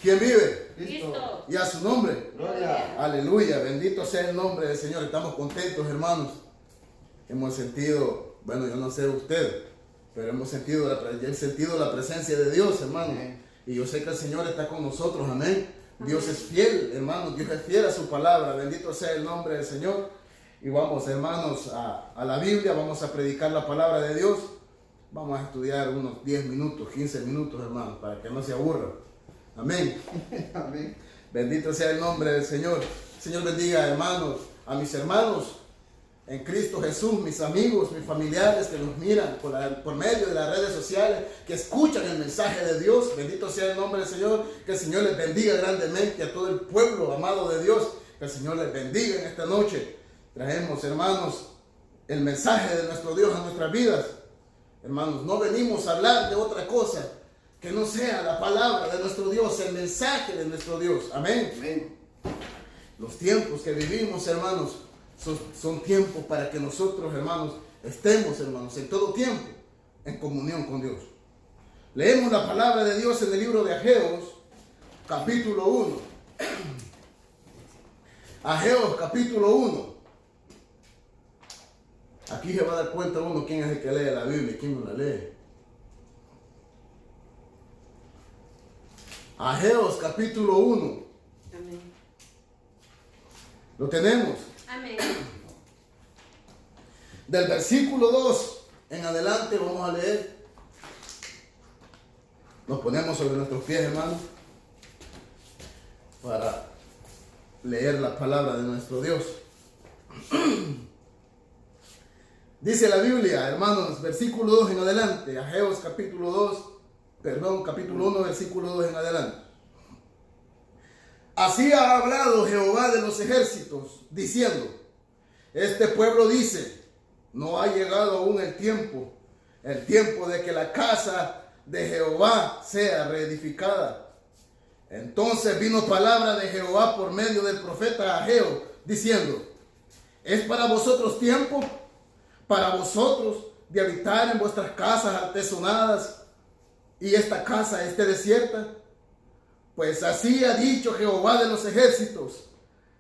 ¿Quién vive? Cristo. Y a su nombre. Gloria. Aleluya, bendito sea el nombre del Señor. Estamos contentos, hermanos. Hemos sentido, bueno, yo no sé usted, pero hemos sentido la presencia de Dios, hermano. Amén. Y yo sé que el Señor está con nosotros, amén. Dios es fiel, hermanos. Dios es fiel a su palabra. Bendito sea el nombre del Señor. Y vamos, hermanos, a la Biblia. Vamos a predicar la palabra de Dios. Vamos a estudiar unos 10 minutos, 15 minutos, hermanos, para que no se aburran. Amén. Amén. Bendito sea el nombre del Señor. Señor bendiga, hermanos, a mis hermanos en Cristo Jesús, mis amigos, mis familiares que nos miran por medio de las redes sociales, que escuchan el mensaje de Dios. Bendito sea el nombre del Señor. Que el Señor les bendiga grandemente a todo el pueblo amado de Dios. Que el Señor les bendiga en esta noche. Traemos, hermanos, el mensaje de nuestro Dios a nuestras vidas. Hermanos, no venimos a hablar de otra cosa que no sea la palabra de nuestro Dios, el mensaje de nuestro Dios. Amén. Amén. Los tiempos que vivimos, hermanos, son tiempos para que nosotros, hermanos, estemos, hermanos, en todo tiempo en comunión con Dios. Leemos la palabra de Dios en el libro de Ageos, capítulo 1. Ageos, capítulo 1. Aquí se va a dar cuenta uno quién es el que lee la Biblia y quién no la lee. Ageos, capítulo 1. Amén. Lo tenemos. Amén. Del versículo 2 en adelante vamos a leer. Nos ponemos sobre nuestros pies, hermanos, para leer la palabra de nuestro Dios. Dice la Biblia, hermanos, versículo 2 en adelante. Ageos capítulo 1, versículo 2 en adelante. Así ha hablado Jehová de los ejércitos, diciendo: este pueblo dice, no ha llegado aún el tiempo de que la casa de Jehová sea reedificada. Entonces vino palabra de Jehová por medio del profeta Ageo, diciendo: ¿es para vosotros tiempo, para vosotros, de habitar en vuestras casas artesonadas, y esta casa esté desierta? Pues así ha dicho Jehová de los ejércitos: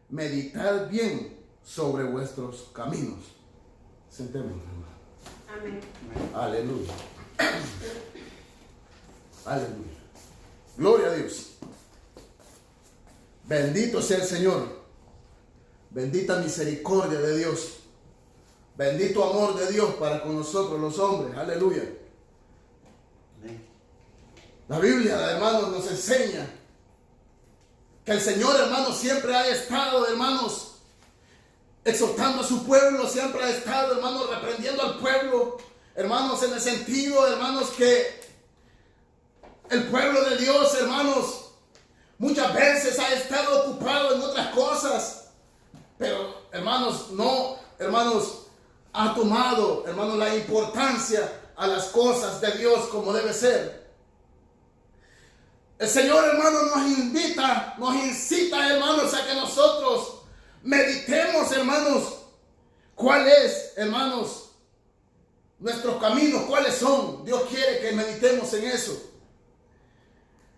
meditad bien sobre vuestros caminos. Sentémonos, hermano. Amén. Aleluya. Aleluya. Gloria a Dios. Bendito sea el Señor. Bendita misericordia de Dios. Bendito amor de Dios para con nosotros los hombres. Aleluya. Amén. La Biblia, hermanos, nos enseña que el Señor, hermanos, siempre ha estado, hermanos, exhortando a su pueblo, siempre ha estado, hermanos, reprendiendo al pueblo, hermanos, en el sentido, hermanos, que el pueblo de Dios, hermanos, muchas veces ha estado ocupado en otras cosas, pero, hermanos, no, hermanos, ha tomado, hermanos, la importancia a las cosas de Dios como debe ser. El Señor, hermanos, nos invita, nos incita, hermanos, a que nosotros meditemos, hermanos, cuál es, hermanos, nuestros caminos, cuáles son. Dios quiere que meditemos en eso.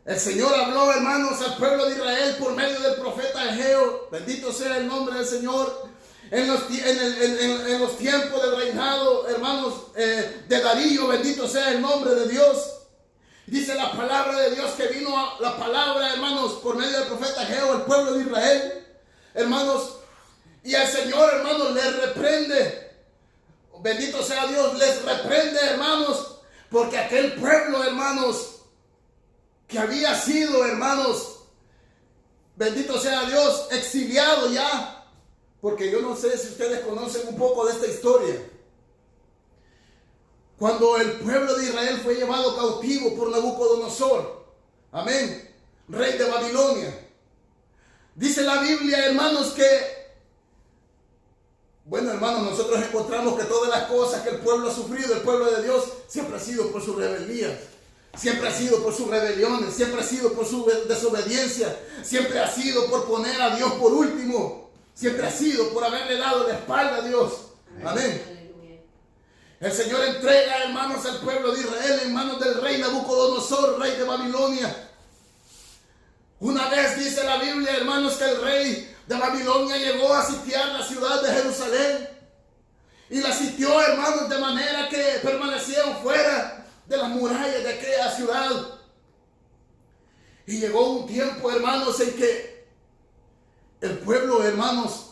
El Señor habló, hermanos, al pueblo de Israel por medio del profeta Ageo. Bendito sea el nombre del Señor. En los tiempos del reinado, hermanos, de Darío, bendito sea el nombre de Dios. Dice la palabra de Dios que vino la palabra, hermanos, por medio del profeta Ageo, el pueblo de Israel, hermanos, y el Señor, hermanos, les reprende. Bendito sea Dios, les reprende, hermanos, porque aquel pueblo, hermanos, que había sido, hermanos, bendito sea Dios, exiliado ya, porque yo no sé si ustedes conocen un poco de esta historia. Cuando el pueblo de Israel fue llevado cautivo por Nabucodonosor, amén, rey de Babilonia. Dice la Biblia, hermanos, que, bueno, hermanos, nosotros encontramos que todas las cosas que el pueblo ha sufrido, el pueblo de Dios, siempre ha sido por su rebeldía, siempre ha sido por sus rebeliones, siempre ha sido por su desobediencia, siempre ha sido por poner a Dios por último, siempre ha sido por haberle dado la espalda a Dios. Amén. El Señor entrega, hermanos, al pueblo de Israel en manos del rey Nabucodonosor, rey de Babilonia. vez dice la Biblia, hermanos, que el rey de Babilonia llegó a sitiar la ciudad de Jerusalén. Y la sitió, hermanos, de manera que permanecieron fuera de las murallas de aquella ciudad. Y llegó un tiempo, hermanos, en que el pueblo, hermanos,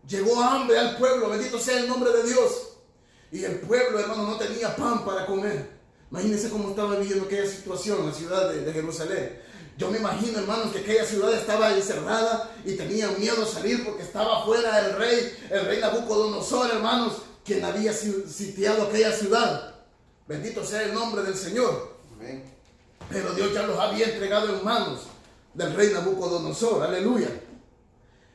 llegó hambre al pueblo, bendito sea el nombre de Dios. Y el pueblo, hermanos, no tenía pan para comer. Imagínense cómo estaba viviendo aquella situación, la ciudad de Jerusalén. Yo me imagino, hermanos, que aquella ciudad estaba encerrada y tenían miedo a salir porque estaba fuera el rey Nabucodonosor, hermanos, quien había sitiado aquella ciudad. Bendito sea el nombre del Señor. Amén. Pero Dios ya los había entregado en manos del rey Nabucodonosor. Aleluya.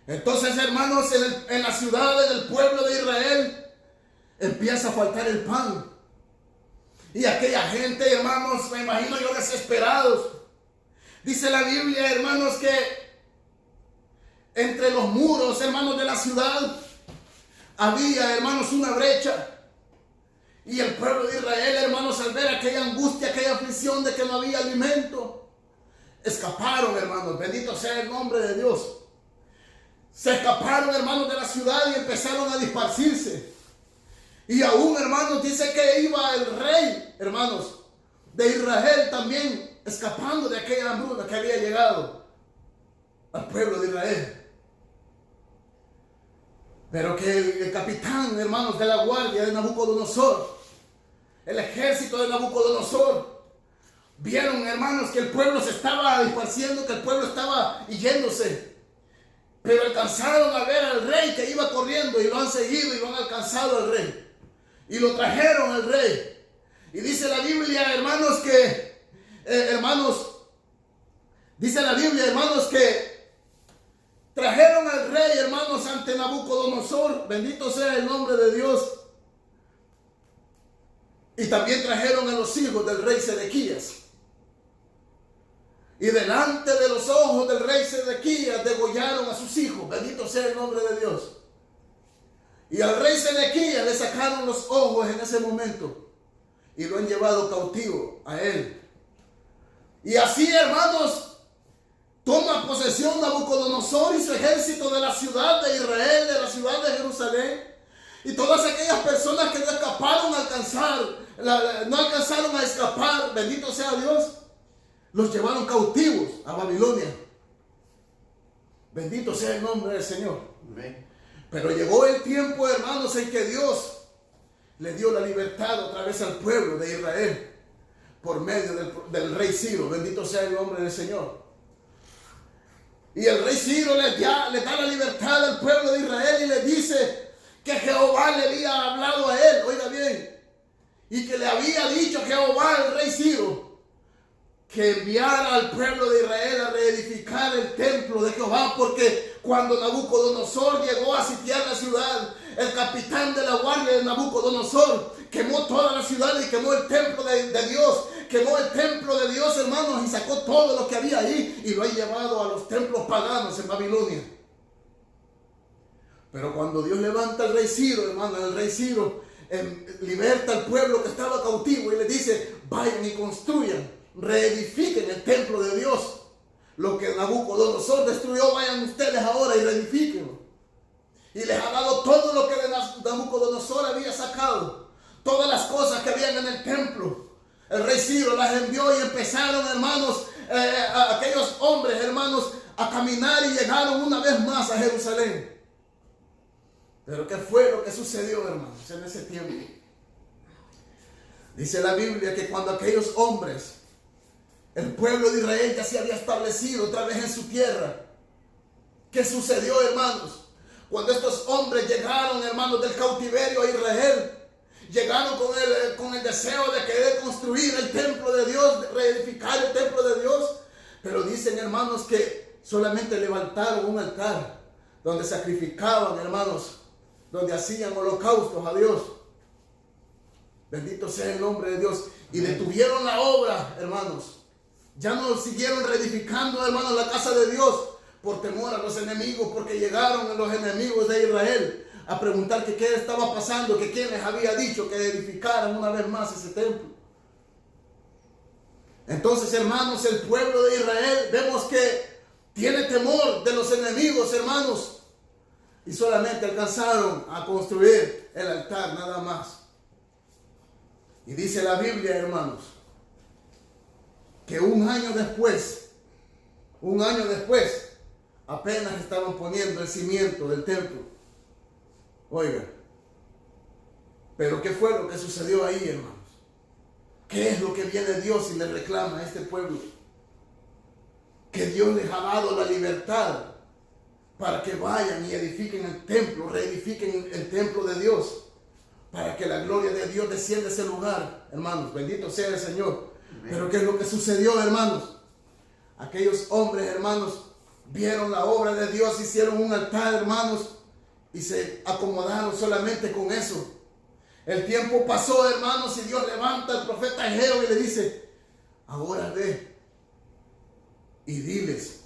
Entonces, hermanos, en las ciudades del pueblo de Israel empieza a faltar el pan. Y aquella gente, hermanos, me imagino yo desesperados. Dice la Biblia, hermanos, que entre los muros, hermanos, de la ciudad había, hermanos, una brecha. Y el pueblo de Israel, hermanos, al ver aquella angustia, aquella aflicción de que no había alimento, escaparon, hermanos. Bendito sea el nombre de Dios. Se escaparon, hermanos, de la ciudad y empezaron a dispersarse. Y aún, hermanos, dice que iba el rey, hermanos, de Israel también escapando de aquella hambruna que había llegado al pueblo de Israel. Pero que el capitán, hermanos, de la guardia de Nabucodonosor, el ejército de Nabucodonosor, vieron, hermanos, que el pueblo se estaba disparciendo, que el pueblo estaba yéndose. Pero alcanzaron a ver al rey que iba corriendo y lo han seguido y lo han alcanzado al rey. Y lo trajeron al rey. Y dice la Biblia, hermanos, que, dice la Biblia, hermanos, que trajeron al rey, hermanos, ante Nabucodonosor. Bendito sea el nombre de Dios. Y también trajeron a los hijos del rey Sedequías. Y delante de los ojos del rey Sedequías degollaron a sus hijos. Bendito sea el nombre de Dios. Y al rey Sedequías le sacaron los ojos en ese momento. Y lo han llevado cautivo a él. Y así, hermanos, toma posesión Nabucodonosor y su ejército de la ciudad de Israel, de la ciudad de Jerusalén. Y todas aquellas personas que no escaparon no alcanzaron a escapar, bendito sea Dios, los llevaron cautivos a Babilonia. Bendito sea el nombre del Señor. Amén. Pero llegó el tiempo, hermanos, en que Dios le dio la libertad otra vez al pueblo de Israel por medio del rey Ciro. Bendito sea el nombre del Señor. Y el rey Ciro le da la libertad al pueblo de Israel y le dice que Jehová le había hablado a él, oiga bien, y que le había dicho Jehová al rey Ciro que enviara al pueblo de Israel a reedificar el templo de Jehová, porque cuando Nabucodonosor llegó a sitiar la ciudad, el capitán de la guardia de Nabucodonosor quemó toda la ciudad y quemó el templo de Dios, quemó el templo de Dios, hermanos, y sacó todo lo que había ahí y lo ha llevado a los templos paganos en Babilonia. Pero cuando Dios levanta al rey Ciro, hermano, el rey Ciro liberta al pueblo que estaba cautivo y le dice, vayan y construyan, reedifiquen el templo de Dios. Lo que Nabucodonosor destruyó, vayan ustedes ahora y reedifíquenlo. Y les ha dado todo lo que Nabucodonosor había sacado, todas las cosas que habían en el templo. El rey Ciro las envió y empezaron, hermanos, aquellos hombres, hermanos, a caminar y llegaron una vez más a Jerusalén. Pero ¿qué fue lo que sucedió, hermanos, en ese tiempo? Dice la Biblia que cuando aquellos hombres, el pueblo de Israel ya se había establecido otra vez en su tierra. ¿Qué sucedió, hermanos? Cuando estos hombres llegaron, hermanos, del cautiverio a Israel, llegaron con el deseo de querer construir el templo de Dios, de reedificar el templo de Dios. Pero dicen, hermanos, que solamente levantaron un altar donde sacrificaban, hermanos, donde hacían holocaustos a Dios. Bendito sea el nombre de Dios. Y detuvieron la obra, hermanos. Ya no siguieron reedificando, hermanos, la casa de Dios por temor a los enemigos, porque llegaron los enemigos de Israel a preguntar que qué estaba pasando, que quién les había dicho que edificaran una vez más ese templo. Entonces, hermanos, el pueblo de Israel, vemos que temor de los enemigos, hermanos. Y solamente alcanzaron a construir el altar, nada más. Y dice la Biblia, hermanos, que un año después, apenas estaban poniendo el cimiento del templo. Oiga, pero ¿qué fue lo que sucedió ahí, hermanos? ¿Qué es lo que viene Dios y le reclama a este pueblo? Que Dios les ha dado la libertad para que vayan y edifiquen el templo, reedifiquen el templo de Dios, para que la gloria de Dios descienda a ese lugar, hermanos. Bendito sea el Señor. Amén. Pero ¿qué es lo que sucedió, hermanos? Aquellos hombres, hermanos, vieron la obra de Dios, hicieron un altar, hermanos, y se acomodaron solamente con eso. El tiempo pasó, hermanos, y Dios levanta al profeta Ageo y le dice: ahora ve y diles,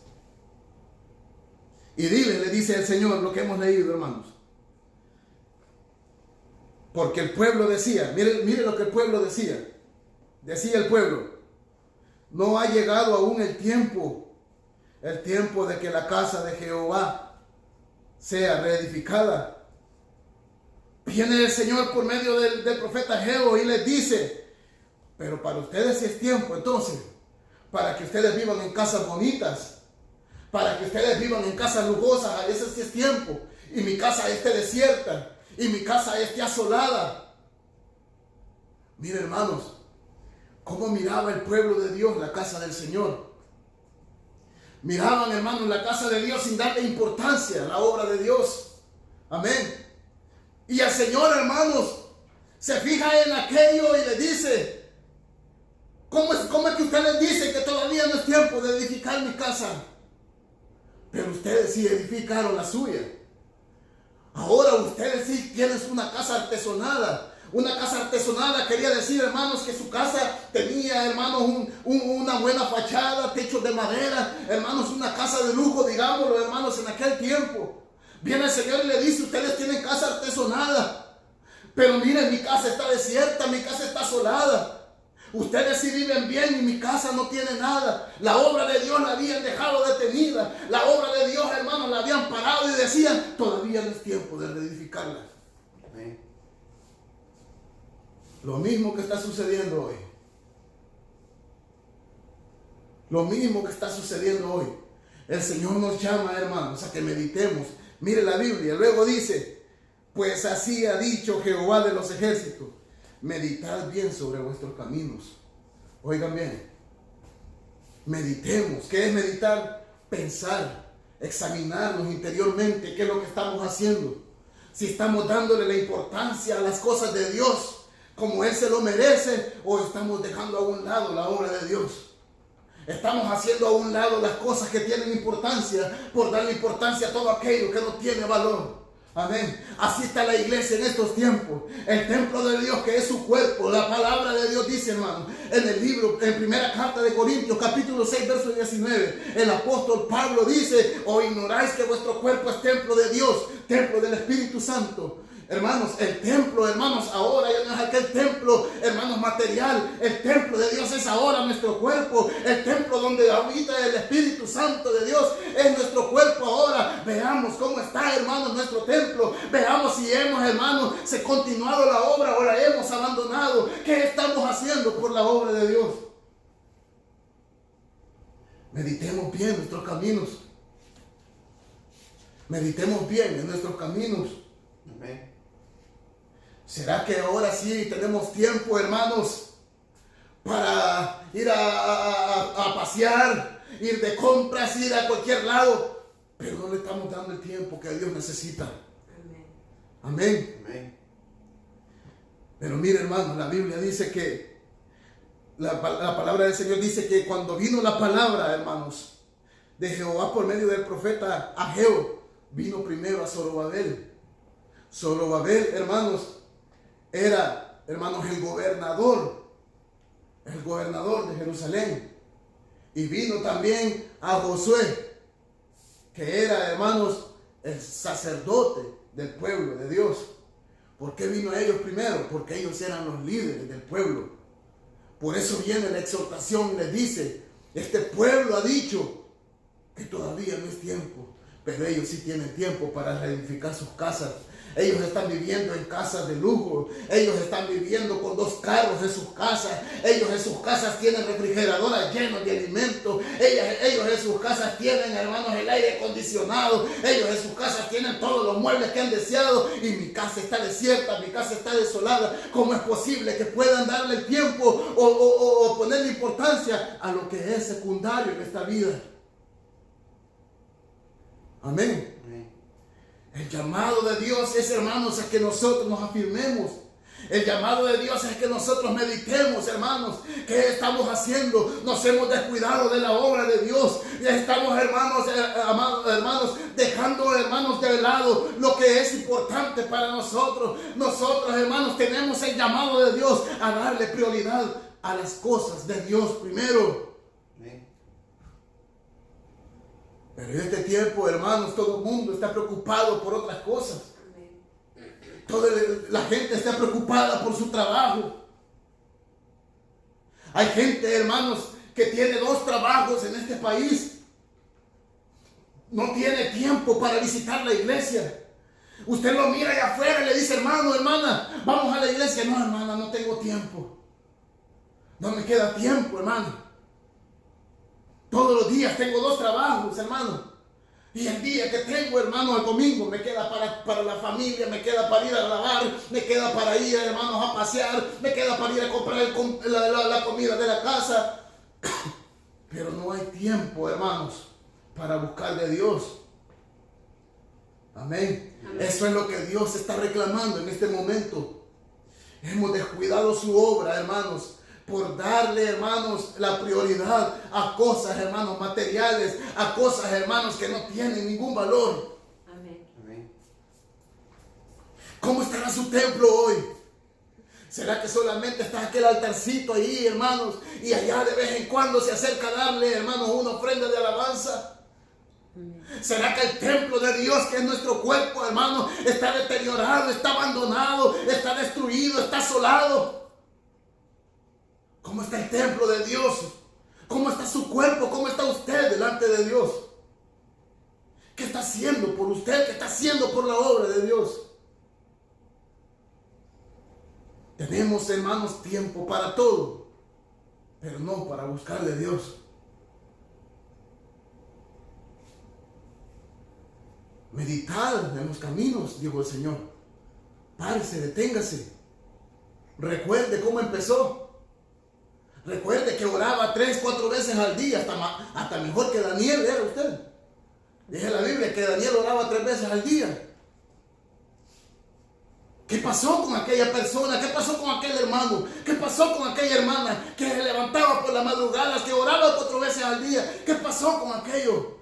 le dice el Señor lo que hemos leído, hermanos. Porque el pueblo decía, mire lo que el pueblo decía. Decía el pueblo: no ha llegado aún el tiempo de que la casa de Jehová sea reedificada. Viene el Señor por medio del profeta Ageo y les dice: pero para ustedes sí es tiempo, entonces, para que ustedes vivan en casas bonitas, para que ustedes vivan en casas lujosas, a veces sí es tiempo, y mi casa esté desierta, y mi casa esté asolada. Mire, hermanos, cómo miraba el pueblo de Dios la casa del Señor. Miraban, hermanos, la casa de Dios sin darle importancia a la obra de Dios. Amén. Y el Señor, hermanos, se fija en aquello y le dice: ¿cómo es que usted les dice que todavía no es tiempo de edificar mi casa? Pero ustedes sí edificaron la suya. Ahora ustedes sí tienen una casa artesonada. Una casa artesonada quería decir, hermanos, que su casa tenía, hermanos, una buena fachada, techos de madera, hermanos, una casa de lujo, digámoslo, hermanos, en aquel tiempo. Viene el Señor y le dice: ustedes tienen casa artesonada, pero miren, mi casa está desierta, mi casa está asolada. Ustedes sí viven bien y mi casa no tiene nada. La obra de Dios la habían dejado detenida. La obra de Dios, hermanos, la habían parado y decían: todavía no es tiempo de reedificarla. Amén. Lo mismo que está sucediendo hoy. Lo mismo que está sucediendo hoy. El Señor nos llama, hermanos, a que meditemos. Mire la Biblia, luego dice: pues así ha dicho Jehová de los ejércitos, meditad bien sobre vuestros caminos. Oigan bien, meditemos. ¿Qué es meditar? Pensar, examinarnos interiormente, qué es lo que estamos haciendo. Si estamos dándole la importancia a las cosas de Dios como Él se lo merece, o estamos dejando a un lado la obra de Dios. Estamos haciendo a un lado las cosas que tienen importancia por darle importancia a todo aquello que no tiene valor. Amén. Así está la iglesia en estos tiempos. El templo de Dios, que es su cuerpo. La palabra de Dios dice, hermano, en el libro, en primera carta de Corintios, capítulo 6, verso 19, el apóstol Pablo dice: ¿o ignoráis que vuestro cuerpo es templo de Dios, templo del Espíritu Santo? Hermanos, el templo, hermanos, ahora ya no es aquel templo, hermanos, material. El templo de Dios es ahora nuestro cuerpo. El templo donde habita el Espíritu Santo de Dios es nuestro cuerpo ahora. Veamos cómo está, hermanos, nuestro templo. Veamos si hemos, hermanos, se continuado la obra o la hemos abandonado. ¿Qué estamos haciendo por la obra de Dios? Meditemos bien nuestros caminos. Meditemos bien en nuestros caminos. Amén. ¿Será que ahora sí tenemos tiempo, hermanos, para ir a pasear, ir de compras, ir a cualquier lado? Pero no le estamos dando el tiempo que Dios necesita. Amén. Amén. Amén. Pero mire, hermanos, la Biblia dice que la palabra del Señor dice que cuando vino la palabra, hermanos, de Jehová por medio del profeta Ageo, vino primero a Zorobabel. Zorobabel, hermanos, era, hermanos, el gobernador de Jerusalén. Y vino también a Josué, que era, hermanos, el sacerdote del pueblo de Dios. ¿Por qué vino a ellos primero? Porque ellos eran los líderes del pueblo. Por eso viene la exhortación y les dice: este pueblo ha dicho que todavía no es tiempo, pero ellos sí tienen tiempo para reedificar sus casas. Ellos están viviendo en casas de lujo. Ellos están viviendo con 2 carros en sus casas. Ellos en sus casas tienen refrigeradoras llenas de alimentos. Ellos en sus casas tienen, hermanos, el aire acondicionado. Ellos en sus casas tienen todos los muebles que han deseado. Y mi casa está desierta, mi casa está desolada. ¿Cómo es posible que puedan darle el tiempo o ponerle importancia a lo que es secundario en esta vida? Amén. El llamado de Dios es, hermanos, es que nosotros nos afirmemos. El llamado de Dios es que nosotros meditemos, hermanos, ¿qué estamos haciendo? Nos hemos descuidado de la obra de Dios. Estamos, hermanos, hermanos, dejando, hermanos, de lado lo que es importante para nosotros. Nosotros, hermanos, tenemos el llamado de Dios a darle prioridad a las cosas de Dios primero. Pero en este tiempo, hermanos, todo el mundo está preocupado por otras cosas. Toda la gente está preocupada por su trabajo. Hay gente, hermanos, que tiene 2 trabajos en este país. No tiene tiempo para visitar la iglesia. Usted lo mira allá afuera y le dice, hermano, hermana, vamos a la iglesia. No, hermana, no tengo tiempo. No me queda tiempo, hermano. Todos los días tengo 2 trabajos, hermano. Y el día que tengo, hermano, el domingo, me queda para la familia, me queda para ir a lavar, me queda para ir, hermanos, a pasear, me queda para ir a comprar la comida de la casa. Pero no hay tiempo, hermanos, para buscar de Dios. Amén. Eso es lo que Dios está reclamando en este momento. Hemos descuidado su obra, hermanos, por darle, hermanos, la prioridad a cosas, hermanos, materiales, a cosas, hermanos, que no tienen ningún valor. Amén. ¿Cómo estará su templo hoy? ¿Será que solamente está aquel altarcito ahí, hermanos, y allá de vez en cuando se acerca a darle, hermanos, una ofrenda de alabanza? ¿Será que el templo de Dios, que es nuestro cuerpo, hermanos, está deteriorado, está abandonado, está destruido, está asolado? ¿Cómo está el templo de Dios? ¿Cómo está su cuerpo? ¿Cómo está usted delante de Dios? ¿Qué está haciendo por usted? ¿Qué está haciendo por la obra de Dios? Tenemos, hermanos, tiempo para todo, pero no para buscar de Dios. Meditad en los caminos, dijo el Señor. Párese, deténgase. Recuerde cómo empezó. Recuerde que oraba 3-4 veces al día, hasta mejor que Daniel era usted. Dice la Biblia que Daniel oraba 3 veces al día. ¿Qué pasó con aquella persona? ¿Qué pasó con aquel hermano? ¿Qué pasó con aquella hermana que se levantaba por la madrugada, que oraba 4 veces al día? ¿Qué pasó con aquello?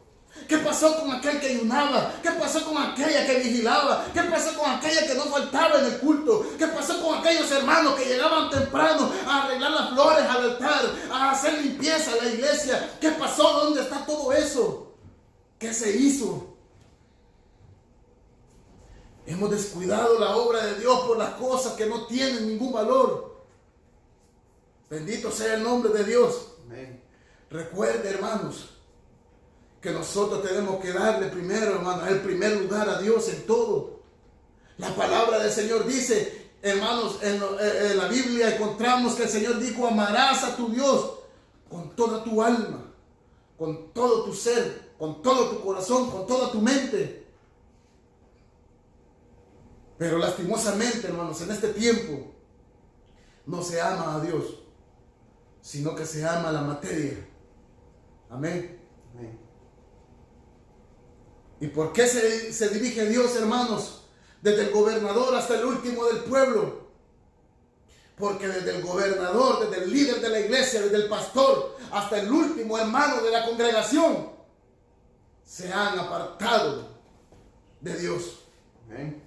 ¿Qué pasó con aquel que ayunaba? ¿Qué pasó con aquella que vigilaba? ¿Qué pasó con aquella que no faltaba en el culto? ¿Qué pasó con aquellos hermanos que llegaban temprano a arreglar las flores al altar, a hacer limpieza a la iglesia? ¿Qué pasó? ¿Dónde está todo eso? ¿Qué se hizo? Hemos descuidado la obra de Dios por las cosas que no tienen ningún valor. Bendito sea el nombre de Dios. Amén. Recuerde, hermanos, que nosotros tenemos que darle primero, hermanos, el primer lugar a Dios en todo. La palabra del Señor dice, hermanos, en la Biblia encontramos que el Señor dijo, amarás a tu Dios con toda tu alma, con todo tu ser, con todo tu corazón, con toda tu mente. Pero lastimosamente, hermanos, en este tiempo no se ama a Dios, sino que se ama la materia. Amén. Amén. ¿Y por qué se dirige Dios, hermanos? Desde el gobernador hasta el último del pueblo. Porque desde el gobernador, desde el líder de la iglesia, desde el pastor, hasta el último hermano de la congregación, se han apartado de Dios. Amén.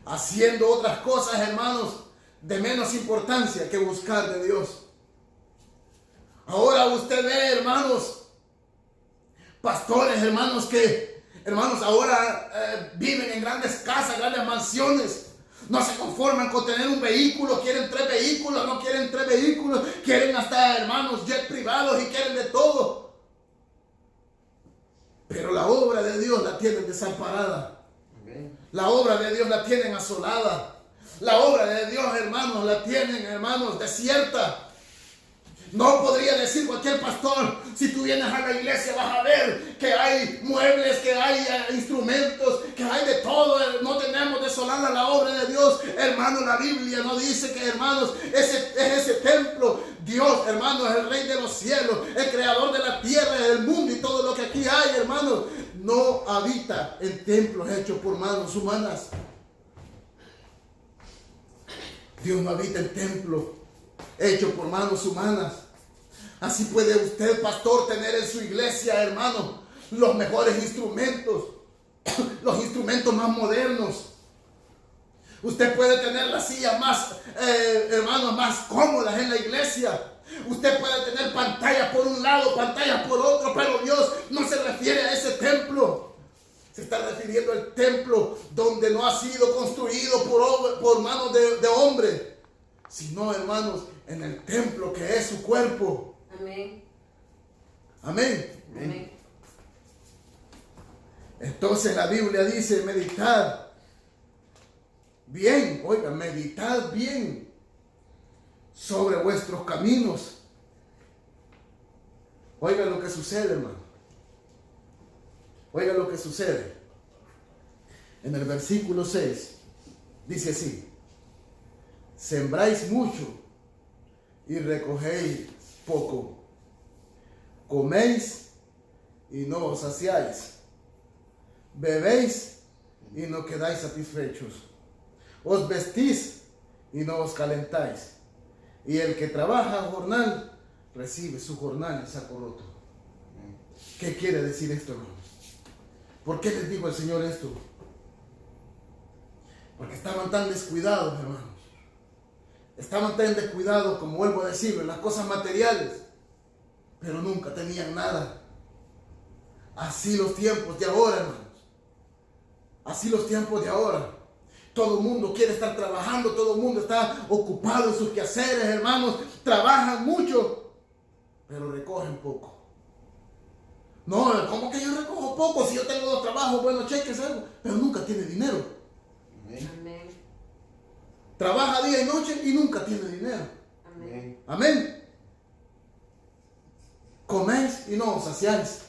Haciendo otras cosas, hermanos, de menos importancia que buscar de Dios. Ahora usted ve, hermanos, pastores, hermanos, que, hermanos, ahora viven en grandes casas, grandes mansiones. No se conforman con tener un vehículo, quieren 3 vehículos, no quieren 3 vehículos, quieren hasta, hermanos, jet privados y quieren de todo. Pero la obra de Dios la tienen desamparada. Amén. La obra de Dios la tienen asolada. La obra de Dios, hermanos, la tienen, hermanos, desierta. No podría decir cualquier pastor, si tú vienes a la iglesia vas a ver que hay muebles, que hay instrumentos, que hay de todo. No tenemos desolada la obra de Dios. Hermano, la Biblia no dice que, hermanos, ese templo. Dios, hermanos, es el Rey de los cielos, el creador de la tierra, del mundo y todo lo que aquí hay, hermanos, no habita en templos hechos por manos humanas. Dios no habita en templos hecho por manos humanas. Así puede usted, pastor, tener en su iglesia, hermano, los mejores instrumentos, los instrumentos más modernos. Usted puede tener las sillas más, hermanos, más cómodas en la iglesia. Usted puede tener pantallas por un lado, pantallas por otro, pero Dios no se refiere a ese templo. Se está refiriendo al templo donde no ha sido construido por manos de hombre, sino, hermanos, en el templo que es su cuerpo. Amén. Amén. Amén. Entonces la Biblia dice, meditad bien, oiga, meditad bien sobre vuestros caminos. Oiga lo que sucede, hermano. Oiga lo que sucede. En el versículo 6 dice así: sembráis mucho y recogéis poco. Coméis y no os saciáis. Bebéis y no quedáis satisfechos. Os vestís y no os calentáis. Y el que trabaja jornal recibe su jornal en saco roto. ¿Qué quiere decir esto, hermanos? ¿Por qué les digo al Señor esto? Porque estaban tan descuidados, hermanos. Estaban tan descuidados, como vuelvo a decirlo, en las cosas materiales, pero nunca tenían nada. Así los tiempos de ahora, hermanos. Así los tiempos de ahora. Todo el mundo quiere estar trabajando, todo el mundo está ocupado en sus quehaceres, hermanos. Trabajan mucho, pero recogen poco. No, ¿cómo que yo recojo poco? Si yo tengo 2 trabajos, buenos cheques, algo, pero nunca tiene dinero. Amén. Trabaja día y noche y nunca tiene dinero. Amén. Amén. Coméis y no os saciáis.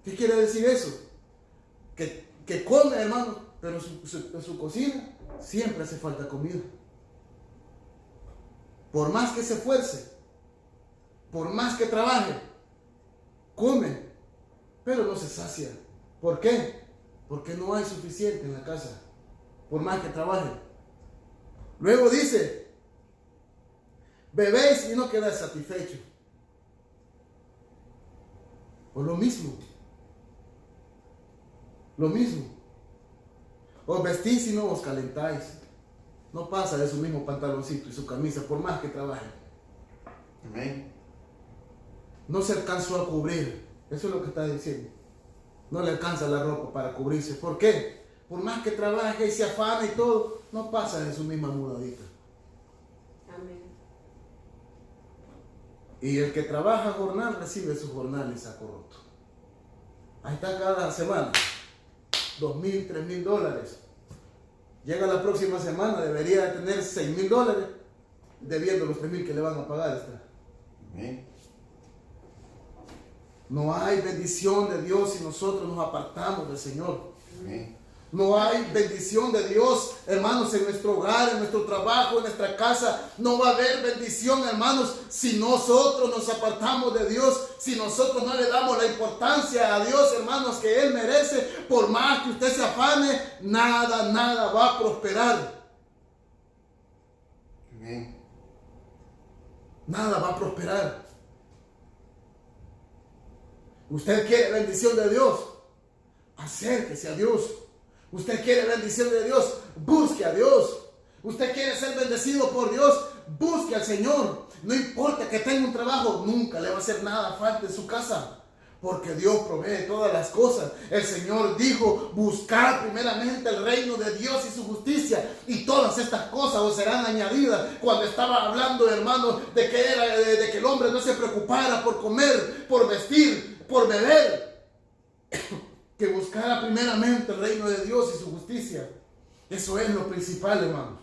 ¿Qué quiere decir eso? Que come, hermano, pero en su cocina siempre hace falta comida. Por más que se esfuerce, por más que trabaje, come, pero no se sacia. ¿Por qué? Porque no hay suficiente en la casa, por más que trabaje. Luego dice, bebéis y no quedáis satisfechos. O lo mismo. Lo mismo. Os vestís y no os calentáis. No pasa de su mismo pantaloncito y su camisa, por más que trabajen. Amén. No se alcanzó a cubrir. Eso es lo que está diciendo. No le alcanza la ropa para cubrirse. ¿Por qué? Por más que trabaje y se afana y todo, no pasa de su misma mudadita. Amén. Y el que trabaja jornal recibe su jornal en saco roto. Ahí está cada semana. $2,000, $3,000. Llega la próxima semana, debería de tener $6,000 debiendo los 3,000 que le van a pagar. Está. Amén. No hay bendición de Dios si nosotros nos apartamos del Señor. Amén. No hay bendición de Dios, hermanos, en nuestro hogar, en nuestro trabajo, en nuestra casa. No va a haber bendición, hermanos, si nosotros nos apartamos de Dios, si nosotros no le damos la importancia a Dios, hermanos, que Él merece. Por más que usted se afane, nada va a prosperar. Amén. Nada va a prosperar. Usted quiere bendición de Dios, acérquese a Dios. Usted quiere bendición de Dios, busque a Dios. Usted quiere ser bendecido por Dios, busque al Señor. No importa que tenga un trabajo, nunca le va a hacer nada falta en su casa, porque Dios provee todas las cosas. El Señor dijo, buscar primeramente el reino de Dios y su justicia, y todas estas cosas os serán añadidas. Cuando estaba hablando, hermano, de que el hombre no se preocupara por comer, por vestir, por beber, que buscara primeramente el reino de Dios y su justicia. Eso es lo principal, hermanos.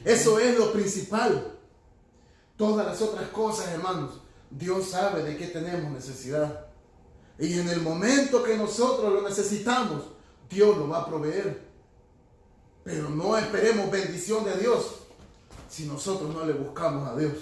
Eso es lo principal. Todas las otras cosas, hermanos, Dios sabe de qué tenemos necesidad. Y en el momento que nosotros lo necesitamos, Dios lo va a proveer. Pero no esperemos bendición de Dios si nosotros no le buscamos a Dios.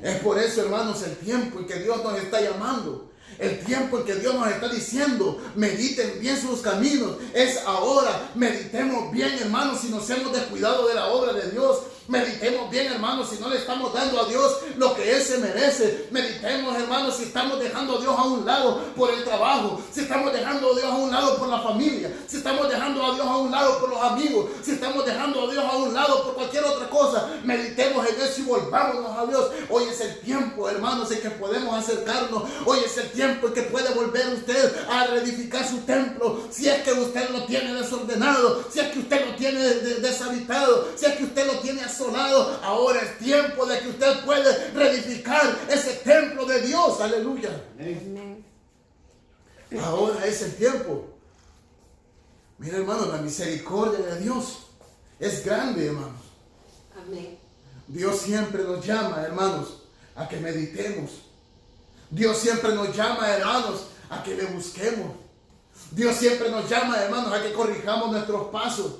Es por eso, hermanos, el tiempo en que Dios nos está llamando, el tiempo en que Dios nos está diciendo, mediten bien sus caminos, es ahora. Meditemos bien, hermanos, si nos hemos descuidado de la obra de Dios. Meditemos bien, hermanos, si no le estamos dando a Dios lo que Él se merece. Meditemos, hermanos, si estamos dejando a Dios a un lado por el trabajo, si estamos dejando a Dios a un lado por la familia, si estamos dejando a Dios a un lado por los amigos, si estamos dejando a Dios a un lado por cualquier otra cosa. Meditemos en eso y volvámonos a Dios. Hoy es el tiempo, hermanos, en que podemos acercarnos. Hoy es el tiempo en que puede volver usted a reedificar su templo. Si es que usted lo tiene desordenado, si es que usted lo tiene deshabitado, si es que usted lo tiene asolado, ahora es tiempo de que usted puede reedificar ese templo de Dios. Aleluya. Amén. Ahora es el tiempo. Mira, hermanos, la misericordia de Dios es grande, hermanos. Amén. Dios siempre nos llama, hermanos, a que meditemos. Dios siempre nos llama, hermanos, a que le busquemos. Dios siempre nos llama, hermanos, a que corrijamos nuestros pasos.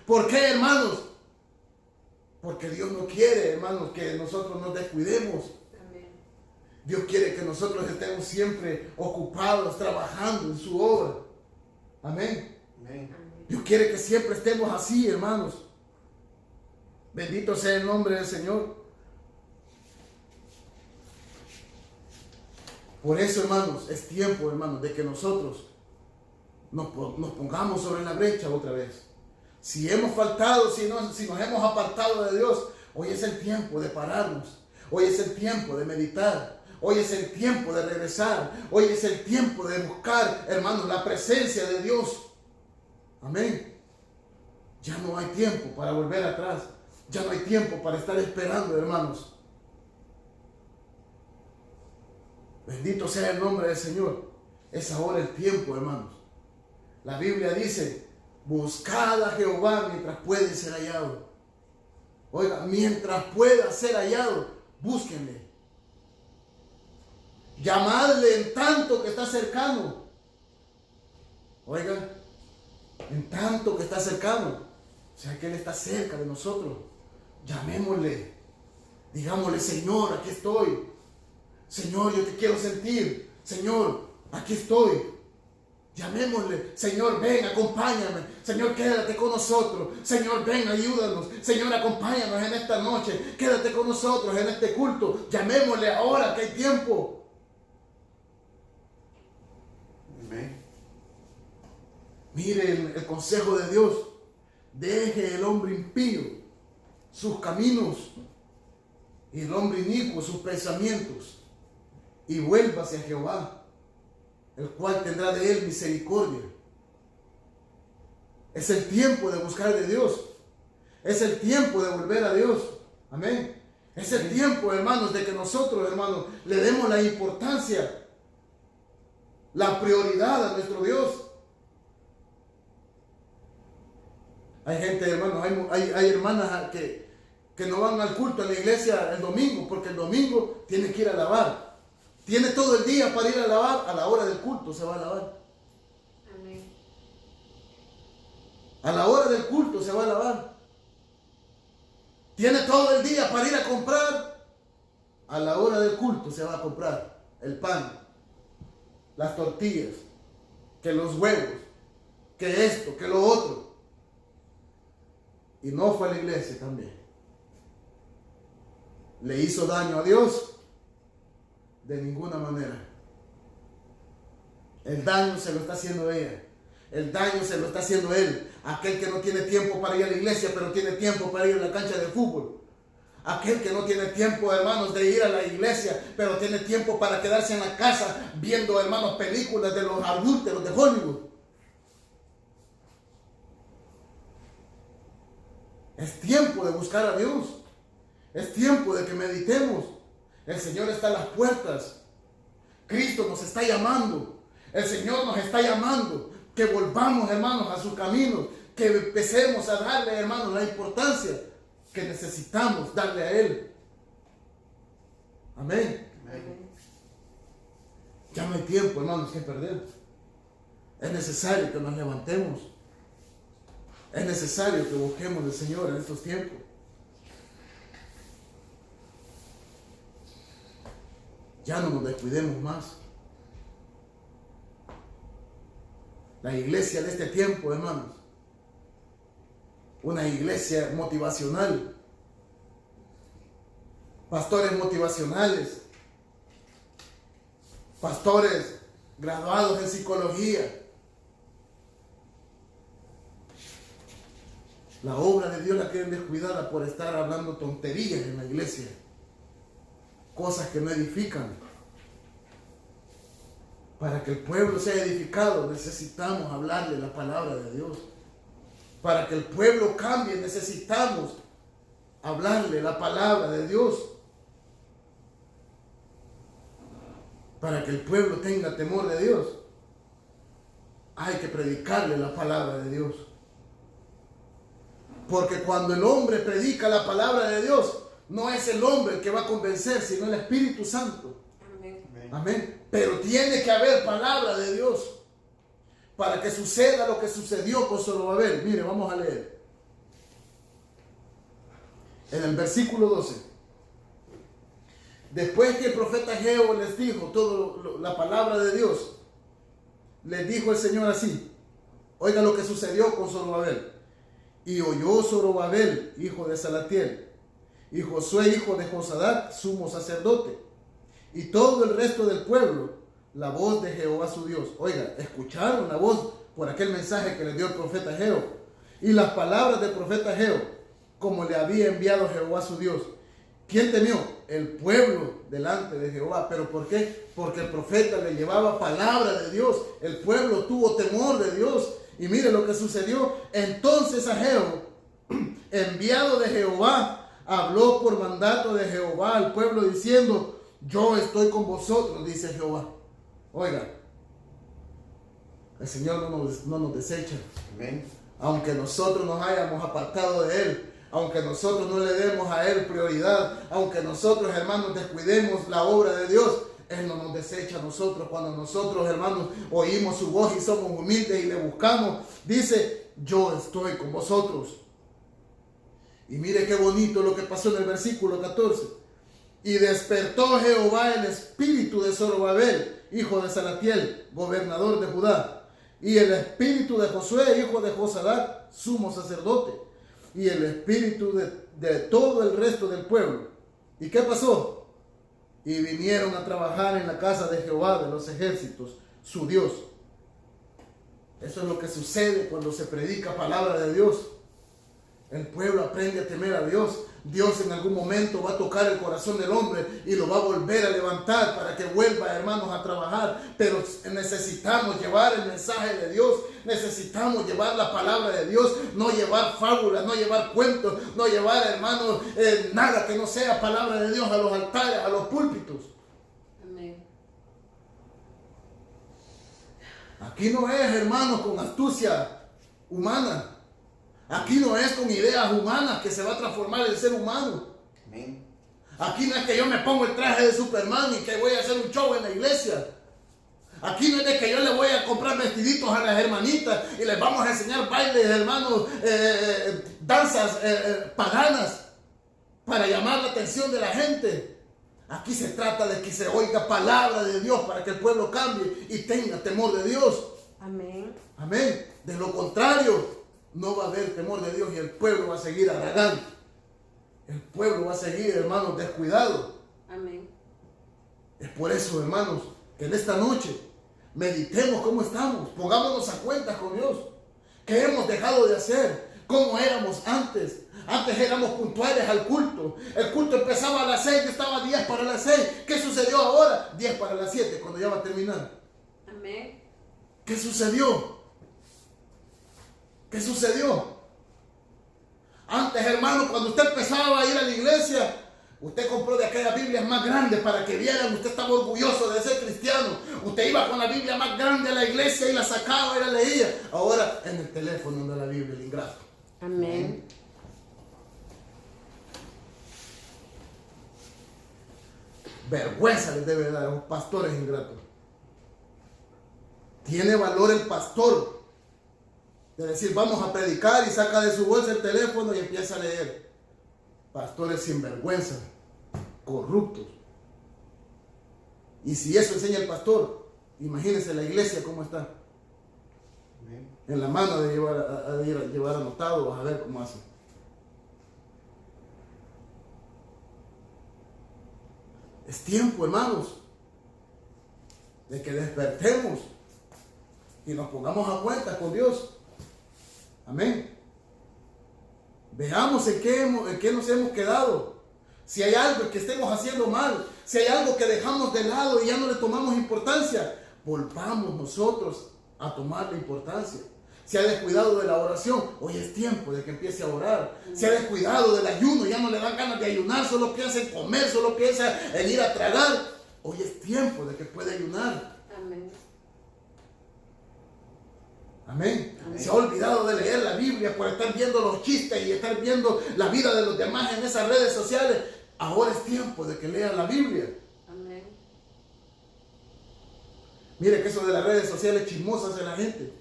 ¿Por qué, hermanos? Porque Dios no quiere, hermanos, que nosotros nos descuidemos. Amén. Dios quiere que nosotros estemos siempre ocupados, trabajando en su obra. Amén. Amén. Dios quiere que siempre estemos así, hermanos. Bendito sea el nombre del Señor. Por eso, hermanos, es tiempo, hermanos, de que nosotros nos pongamos sobre la brecha otra vez. Si hemos faltado, si nos hemos apartado de Dios, hoy es el tiempo de pararnos. Hoy es el tiempo de meditar. Hoy es el tiempo de regresar. Hoy es el tiempo de buscar, hermanos, la presencia de Dios. Amén. Ya no hay tiempo para volver atrás. Ya no hay tiempo para estar esperando, hermanos. Bendito sea el nombre del Señor. Es ahora el tiempo, hermanos. La Biblia dice: buscad a Jehová mientras puede ser hallado. Oiga, mientras pueda ser hallado, búsquenle. Llamadle en tanto que está cercano. Oiga, en tanto que está cercano. O sea que Él está cerca de nosotros. Llamémosle. Digámosle: Señor, aquí estoy. Señor, yo te quiero sentir. Señor, aquí estoy. Llamémosle: Señor, ven, acompáñame. Señor, quédate con nosotros. Señor, ven, ayúdanos. Señor, acompáñanos en esta noche. Quédate con nosotros en este culto. Llamémosle ahora que hay tiempo. Amén. Miren el consejo de Dios. Deje el hombre impío sus caminos y el hombre inicuo sus pensamientos, y vuélvase a Jehová, el cual tendrá de él misericordia. Es el tiempo de buscar de Dios. Es el tiempo de volver a Dios. Amén. Es el tiempo, hermanos, de que nosotros, hermanos, le demos la importancia, la prioridad a nuestro Dios. Hay gente, hermanos, hay hermanas que no van al culto a la iglesia el domingo, porque el domingo tiene que ir a lavar. Tiene todo el día para ir a lavar, a la hora del culto se va a lavar. Amén. A la hora del culto se va a lavar. Tiene todo el día para ir a comprar, a la hora del culto se va a comprar el pan, las tortillas, que los huevos, que esto, que lo otro. Y no fue a la iglesia también. ¿Le hizo daño a Dios? De ninguna manera. El daño se lo está haciendo ella. El daño se lo está haciendo él. Aquel que no tiene tiempo para ir a la iglesia, pero tiene tiempo para ir a la cancha de fútbol. Aquel que no tiene tiempo, hermanos, de ir a la iglesia, pero tiene tiempo para quedarse en la casa viendo, hermanos, películas de los adúlteros de Hollywood. Es tiempo de buscar a Dios. Es tiempo de que meditemos. El Señor está a las puertas. Cristo nos está llamando. El Señor nos está llamando que volvamos, hermanos, a sus caminos, que empecemos a darle, hermanos, la importancia que necesitamos darle a Él. Amén. Amén. Ya no hay tiempo, hermanos, que perder. Es necesario que nos levantemos. Es necesario que busquemos al Señor en estos tiempos. Ya no nos descuidemos más. La iglesia de este tiempo, hermanos, una iglesia motivacional, pastores motivacionales, pastores graduados en psicología. La obra de Dios la quieren descuidada por estar hablando tonterías en la iglesia, cosas que no edifican. Para que el pueblo sea edificado, necesitamos hablarle la palabra de Dios. Para que el pueblo cambie, necesitamos hablarle la palabra de Dios. Para que el pueblo tenga temor de Dios, hay que predicarle la palabra de Dios. Porque cuando el hombre predica la palabra de Dios, no es el hombre el que va a convencer, sino el Espíritu Santo. Amén. Amén. Pero tiene que haber palabra de Dios para que suceda lo que sucedió con Zorobabel. Mire, vamos a leer. En el versículo 12. Después que el profeta Ageo les dijo toda la palabra de Dios, les dijo el Señor así. Oiga lo que sucedió con Zorobabel. Y oyó Zorobabel, hijo de Salatiel, y Josué, hijo de Josadac, sumo sacerdote, y todo el resto del pueblo, la voz de Jehová su Dios. Oiga, escucharon la voz por aquel mensaje que le dio el profeta Ageo, y las palabras del profeta Ageo, como le había enviado Jehová su Dios. ¿Quién temió? El pueblo delante de Jehová. ¿Pero por qué? Porque el profeta le llevaba palabra de Dios. El pueblo tuvo temor de Dios. Y mire lo que sucedió. Entonces Ageo, enviado de Jehová, habló por mandato de Jehová al pueblo diciendo: yo estoy con vosotros, dice Jehová. Oiga, el Señor no nos desecha. Amén. Aunque nosotros nos hayamos apartado de Él, aunque nosotros no le demos a Él prioridad, aunque nosotros, hermanos, descuidemos la obra de Dios, Él no nos desecha a nosotros. Cuando nosotros, hermanos, oímos su voz y somos humildes y le buscamos, dice: yo estoy con vosotros. Y mire qué bonito lo que pasó en el versículo 14. Y despertó Jehová el espíritu de Zorobabel, hijo de Salatiel, gobernador de Judá, y el espíritu de Josué, hijo de Josadac, sumo sacerdote, y el espíritu de todo el resto del pueblo. ¿Y qué pasó? Y vinieron a trabajar en la casa de Jehová de los ejércitos, su Dios. Eso es lo que sucede cuando se predica palabra de Dios. El pueblo aprende a temer a Dios. Dios en algún momento va a tocar el corazón del hombre y lo va a volver a levantar para que vuelva, hermanos, a trabajar. Pero necesitamos llevar el mensaje de Dios. Necesitamos llevar la palabra de Dios. No llevar fábulas, no llevar cuentos, no llevar, hermanos, nada que no sea palabra de Dios a los altares, a los púlpitos. Amén. Aquí no es, hermanos, con astucia humana. Aquí no es con ideas humanas que se va a transformar el ser humano. Amén. Aquí no es que yo me pongo el traje de Superman y que voy a hacer un show en la iglesia. Aquí no es de que yo le voy a comprar vestiditos a las hermanitas y les vamos a enseñar bailes, hermanos, danzas paganas para llamar la atención de la gente. Aquí se trata de que se oiga palabra de Dios para que el pueblo cambie y tenga temor de Dios. Amén. Amén. De lo contrario, no va a haber temor de Dios y el pueblo va a seguir arrogante. El pueblo va a seguir, hermanos, descuidado. Amén. Es por eso, hermanos, que en esta noche meditemos cómo estamos, pongámonos a cuentas con Dios. ¿Qué hemos dejado de hacer? ¿Cómo éramos antes? Antes éramos puntuales al culto. El culto empezaba a las 6, yo estaba 10 para las 6. ¿Qué sucedió ahora? 10 para las 7, cuando ya va a terminar. Amén. ¿Qué sucedió? ¿Qué sucedió? Antes, hermano, cuando usted empezaba a ir a la iglesia, Usted compró de aquellas Biblias más grandes para que vieran, usted estaba orgulloso de ser cristiano. Usted iba con la Biblia más grande a la iglesia y la sacaba y la leía. Ahora en el teléfono anda la Biblia, el ingrato. Amén. Vergüenza les debe dar a los pastores ingratos. Tiene valor el pastor de decir, vamos a predicar, y saca de su bolsa el teléfono y empieza a leer. Pastores sin vergüenza, corruptos. Y si eso enseña el pastor, imagínense la iglesia cómo está. Amén. En la mano de llevar anotado, vas a ver cómo hace. Es tiempo, hermanos, de que despertemos y nos pongamos a cuenta con Dios. Amén. Veamos en qué nos hemos quedado. Si hay algo que estemos haciendo mal, si hay algo que dejamos de lado y ya no le tomamos importancia, volvamos nosotros a tomar la importancia. Se ha descuidado de la oración, hoy es tiempo de que empiece a orar. Se ha descuidado del ayuno, ya no le dan ganas de ayunar, solo piensa en comer, solo piensa en ir a tragar. Hoy es tiempo de que pueda ayunar. Amén. Amén. Amén. Se ha olvidado de leer la Biblia por estar viendo los chistes y estar viendo la vida de los demás en esas redes sociales. Ahora es tiempo de que lean la Biblia. Amén. Mire que eso de las redes sociales chismosas hace la gente.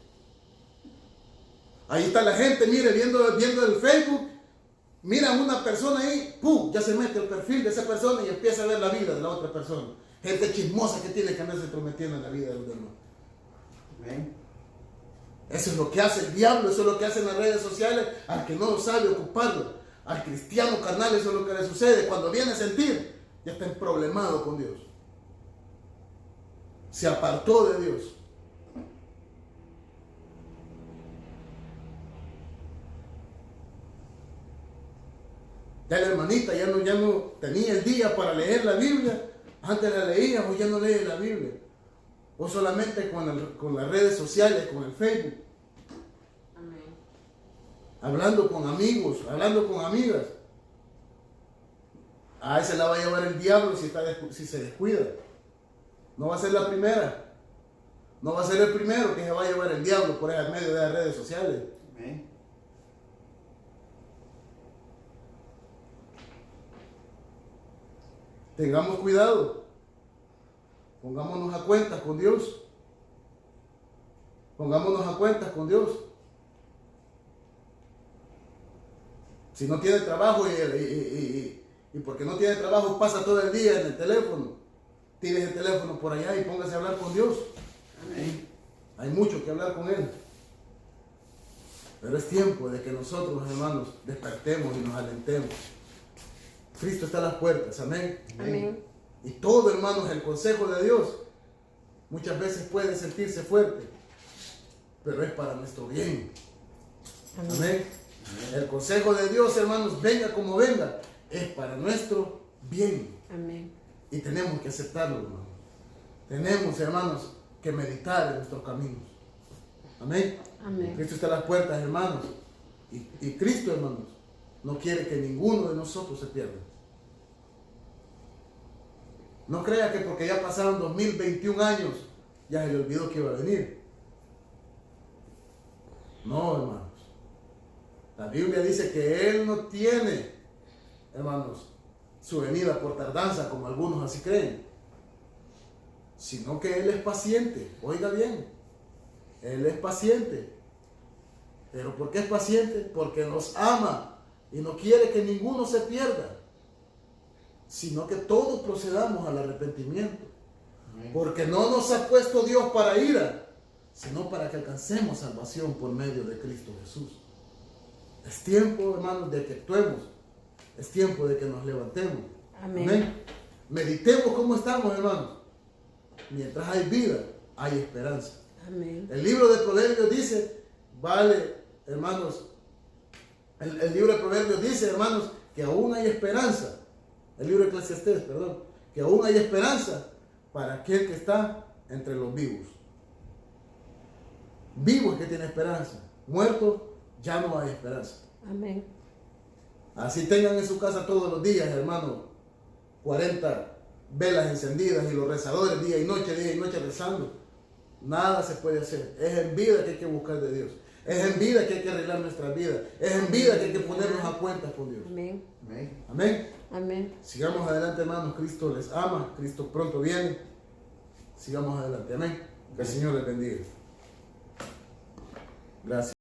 Ahí está la gente, mire, viendo el Facebook, mira a una persona ahí, ¡pum!, ya se mete el perfil de esa persona y empieza a ver la vida de la otra persona. Gente chismosa que tiene que andarse entrometiendo en la vida de los demás. Amén. Eso es lo que hace el diablo, eso es lo que hacen las redes sociales al que no sabe ocuparlo. Al cristiano carnal eso es lo que le sucede. Cuando viene a sentir, ya está problemado con Dios. Se apartó de Dios. Ya la hermanita ya no tenía el día para leer la Biblia. Antes la leía, hoy ya no lee la Biblia. O solamente con las redes sociales, con el Facebook. Amén. Hablando con amigos, hablando con amigas. A esa la va a llevar el diablo si se descuida. No va a ser la primera. No va a ser el primero que se va a llevar el diablo por el medio de las redes sociales. Amén. Tengamos cuidado. Pongámonos a cuentas con Dios. Pongámonos a cuentas con Dios. Si no tiene trabajo y porque no tiene trabajo pasa todo el día en el teléfono, tire el teléfono por allá y póngase a hablar con Dios. Amén. Hay mucho que hablar con Él. Pero es tiempo de que nosotros, hermanos, despertemos y nos alentemos. Cristo está a las puertas, amén. Amén. Y todo, hermanos, el consejo de Dios muchas veces puede sentirse fuerte, pero es para nuestro bien. Amén. El consejo de Dios, hermanos, venga como venga, es para nuestro bien. Amén. Y tenemos que aceptarlo, hermanos. Tenemos, hermanos, que meditar en nuestros caminos. Amén. Amén. Cristo está a las puertas, hermanos. Y Cristo, hermanos, no quiere que ninguno de nosotros se pierda. No crea que porque ya pasaron 2021 años, ya se le olvidó que iba a venir. No, hermanos. La Biblia dice que Él no tiene, hermanos, su venida por tardanza, como algunos así creen, sino que Él es paciente. Oiga bien, Él es paciente. ¿Pero por qué es paciente? Porque nos ama y no quiere que ninguno se pierda, sino que todos procedamos al arrepentimiento. Amén. Porque no nos ha puesto Dios para ira, sino para que alcancemos salvación por medio de Cristo Jesús. Es tiempo, hermanos, de que actuemos. Es tiempo de que nos levantemos. Amén. Amén. Meditemos cómo estamos, hermanos. Mientras hay vida, hay esperanza. Amén. El libro de Proverbios dice, hermanos, el libro de Proverbios dice, hermanos, que aún hay esperanza. El libro de Eclesiastés, perdón, que aún hay esperanza para aquel que está entre los vivos. Vivo es que tiene esperanza. Muerto, ya no hay esperanza. Amén. Así tengan en su casa todos los días, hermano, 40 velas encendidas y los rezadores día y noche rezando. Nada se puede hacer. Es en vida que hay que buscar de Dios. Es en vida que hay que arreglar nuestra vida. Es en vida que hay que ponernos a cuentas con Dios. Amén. Amén. Amén. Amén. Sigamos adelante, hermanos. Cristo les ama. Cristo pronto viene. Sigamos adelante. Amén. Que el Señor les bendiga. Gracias.